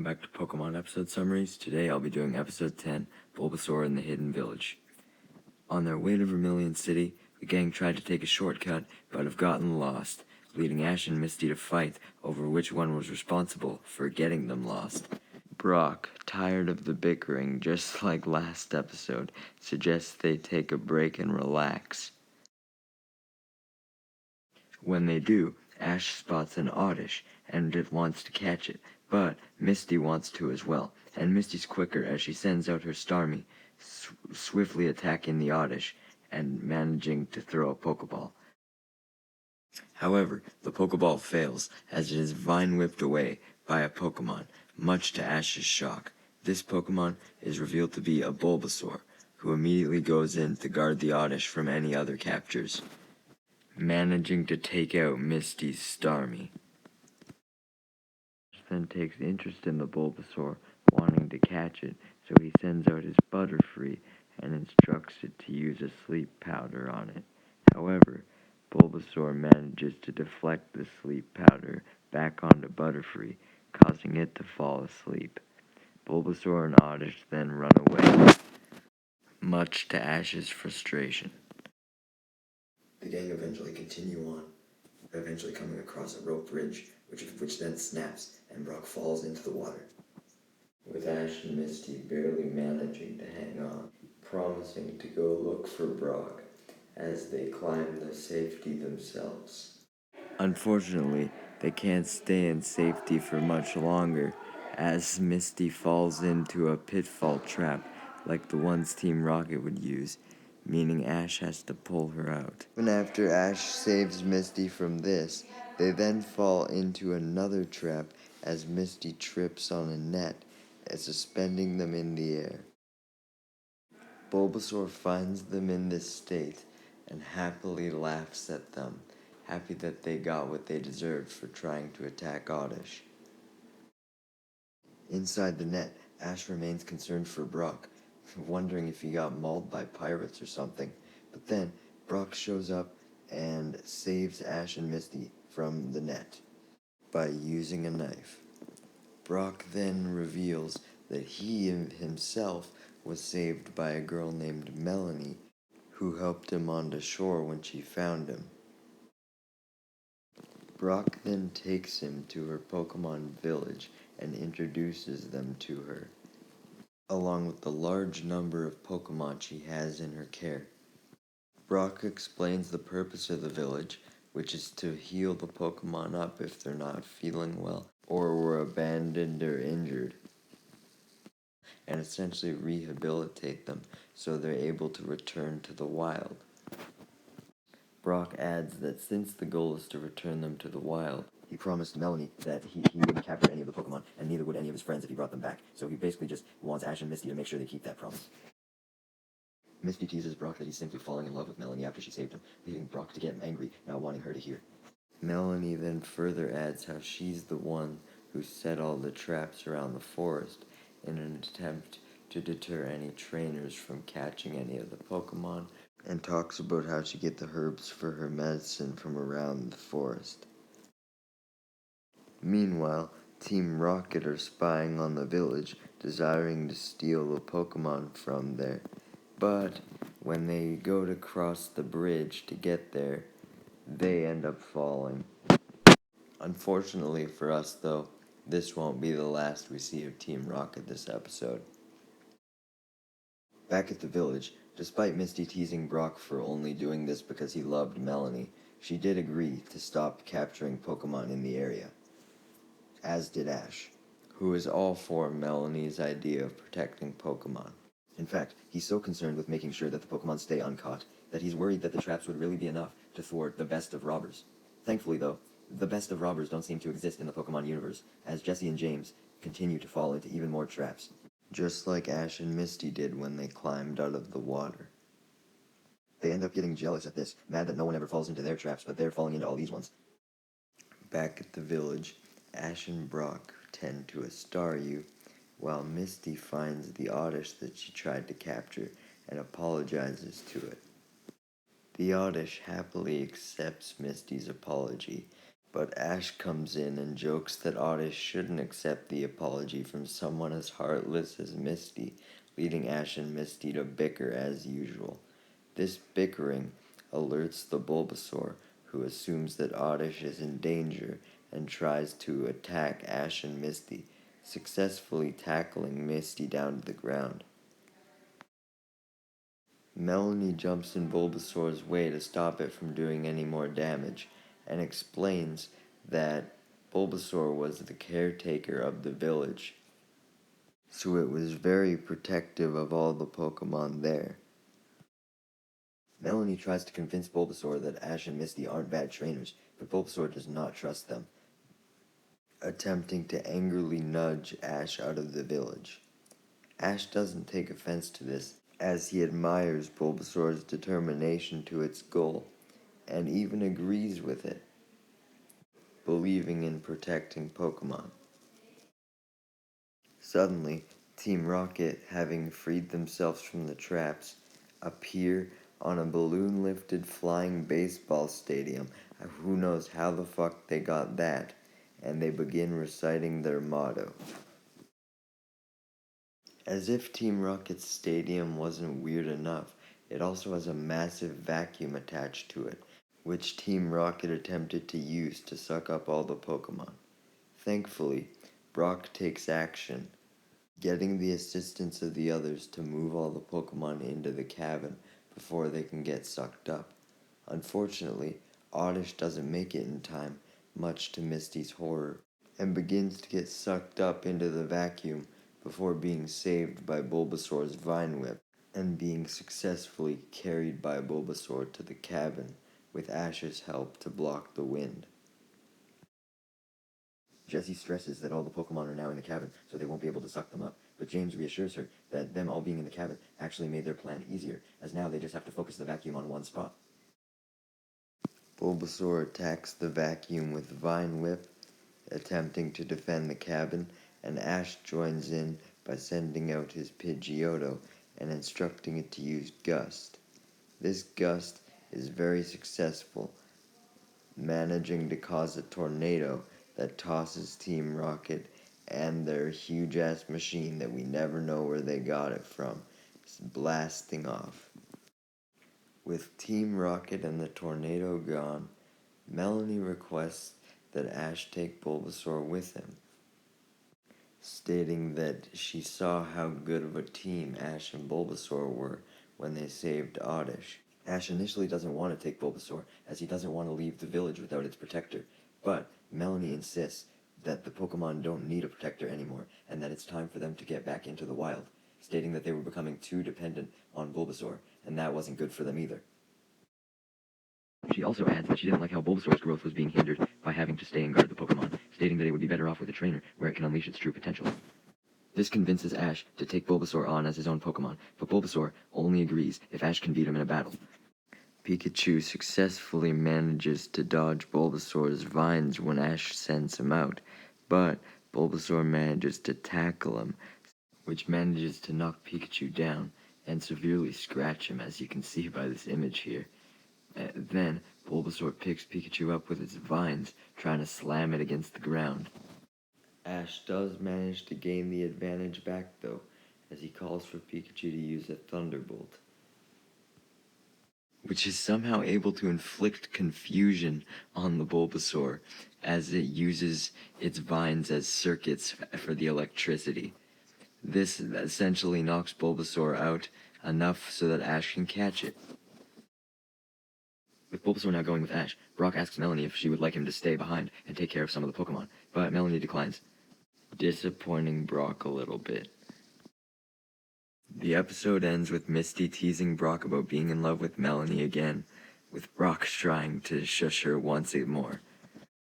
welcome back to Pokemon episode summaries. Today I'll be doing episode 10, Bulbasaur in the Hidden Village. On their way to Vermilion City, the gang tried to take a shortcut, but have gotten lost, leading Ash and Misty to fight over which one was responsible for getting them lost. Brock, tired of the bickering just like last episode, suggests they take a break and relax. When they do, Ash spots an Oddish and it wants to catch it, but Misty wants to as well, and Misty's quicker as she sends out her Starmie, swiftly attacking the Oddish and managing to throw a Pokeball. However, the Pokeball fails as it is vine whipped away by a Pokemon, much to Ash's shock. This Pokemon is revealed to be a Bulbasaur, who immediately goes in to guard the Oddish from any other captures, managing to take out Misty's Starmie. Then takes interest in the Bulbasaur, wanting to catch it, so he sends out his Butterfree and instructs it to use a sleep powder on it. However, Bulbasaur manages to deflect the sleep powder back onto Butterfree, causing it to fall asleep. Bulbasaur and Oddish then run away, much to Ash's frustration. The gang eventually continue on, eventually coming across a rope bridge, which then snaps and Brock falls into the water, with Ash and Misty barely managing to hang on, promising to go look for Brock as they climb the safety themselves. Unfortunately, they can't stay in safety for much longer, as Misty falls into a pitfall trap like the ones Team Rocket would use, meaning Ash has to pull her out. Even after Ash saves Misty from this, they then fall into another trap as Misty trips on a net, suspending them in the air. Bulbasaur finds them in this state and happily laughs at them, happy that they got what they deserved for trying to attack Oddish. Inside the net, Ash remains concerned for Brock, wondering if he got mauled by pirates or something. But then, Brock shows up and saves Ash and Misty from the net by using a knife. Brock then reveals that he himself was saved by a girl named Melanie, who helped him onto shore when she found him. Brock then takes him to her Pokemon village and introduces them to her, along with the large number of Pokemon she has in her care. Brock explains the purpose of the village, which is to heal the Pokemon up if they're not feeling well or were abandoned or injured, and essentially rehabilitate them so they're able to return to the wild. Brock adds that since the goal is to return them to the wild, he promised Melanie that he wouldn't capture any of the Pokemon, and neither would any of his friends if he brought them back. So he basically just wants Ash and Misty to make sure they keep that promise. Misty teases Brock that he's simply falling in love with Melanie after she saved him, leaving Brock to get angry, not wanting her to hear. Melanie then further adds how she's the one who set all the traps around the forest in an attempt to deter any trainers from catching any of the Pokemon, and talks about how she get the herbs for her medicine from around the forest. Meanwhile, Team Rocket are spying on the village, desiring to steal the Pokemon from there. But when they go to cross the bridge to get there, they end up falling. Unfortunately for us, though, this won't be the last we see of Team Rocket this episode. Back at the village, despite Misty teasing Brock for only doing this because he loved Melanie, she did agree to stop capturing Pokemon in the area, as did Ash, who is all for Melanie's idea of protecting Pokemon. In fact, he's so concerned with making sure that the Pokemon stay uncaught that he's worried that the traps would really be enough to thwart the best of robbers. Thankfully, though, the best of robbers don't seem to exist in the Pokemon universe, as Jessie and James continue to fall into even more traps, just like Ash and Misty did when they climbed out of the water. They end up getting jealous at this, mad that no one ever falls into their traps, but they're falling into all these ones. Back at the village, Ash and Brock tend to a Staryu, while Misty finds the Oddish that she tried to capture and apologizes to it. The Oddish happily accepts Misty's apology But Ash comes in and jokes that Oddish shouldn't accept the apology from someone as heartless as Misty, leading Ash and Misty to bicker as usual. This bickering alerts the Bulbasaur, who assumes that Oddish is in danger and tries to attack Ash and Misty, successfully tackling Misty down to the ground. Melanie jumps in Bulbasaur's way to stop it from doing any more damage, and explains that Bulbasaur was the caretaker of the village, so it was very protective of all the Pokemon there. Melanie tries to convince Bulbasaur that Ash and Misty aren't bad trainers, but Bulbasaur does not trust them, attempting to angrily nudge Ash out of the village. Ash doesn't take offense to this, as he admires Bulbasaur's determination to its goal, and even agrees with it, believing in protecting Pokemon. Suddenly, Team Rocket, having freed themselves from the traps, appear on a balloon-lifted flying baseball stadium. Who knows how the fuck they got that? And they begin reciting their motto. As if Team Rocket's stadium wasn't weird enough, it also has a massive vacuum attached to it, which Team Rocket attempted to use to suck up all the Pokemon. Thankfully, Brock takes action, getting the assistance of the others to move all the Pokemon into the cabin before they can get sucked up. Unfortunately, Oddish doesn't make it in time, much to Misty's horror, and begins to get sucked up into the vacuum before being saved by Bulbasaur's Vine Whip and being successfully carried by Bulbasaur to the cabin with Ash's help to block the wind. Jessie stresses that all the Pokemon are now in the cabin, so they won't be able to suck them up, but James reassures her that them all being in the cabin actually made their plan easier, as now they just have to focus the vacuum on one spot. Bulbasaur attacks the vacuum with Vine Whip, attempting to defend the cabin, and Ash joins in by sending out his Pidgeotto and instructing it to use Gust. This Gust is very successful, managing to cause a tornado that tosses Team Rocket and their huge-ass machine that we never know where they got it from, blasting off. With Team Rocket and the tornado gone, Melanie requests that Ash take Bulbasaur with him, stating that she saw how good of a team Ash and Bulbasaur were when they saved Oddish. Ash initially doesn't want to take Bulbasaur, as he doesn't want to leave the village without its protector, but Melanie insists that the Pokemon don't need a protector anymore, and that it's time for them to get back into the wild, stating that they were becoming too dependent on Bulbasaur, and that wasn't good for them either. She also adds that she didn't like how Bulbasaur's growth was being hindered by having to stay and guard the Pokemon, stating that it would be better off with a trainer where it can unleash its true potential. This convinces Ash to take Bulbasaur on as his own Pokemon, but Bulbasaur only agrees if Ash can beat him in a battle. Pikachu successfully manages to dodge Bulbasaur's vines when Ash sends him out, but Bulbasaur manages to tackle him, which manages to knock Pikachu down and severely scratch him, as you can see by this image here. Then, Bulbasaur picks Pikachu up with its vines, trying to slam it against the ground. Ash does manage to gain the advantage back, though, as he calls for Pikachu to use a Thunderbolt, which is somehow able to inflict confusion on the Bulbasaur, as it uses its vines as circuits for the electricity. This essentially knocks Bulbasaur out enough so that Ash can catch it. With Bulbasaur now going with Ash, Brock asks Melanie if she would like him to stay behind and take care of some of the Pokemon, but Melanie declines, disappointing Brock a little bit. The episode ends with Misty teasing Brock about being in love with Melanie again, with Brock trying to shush her once more.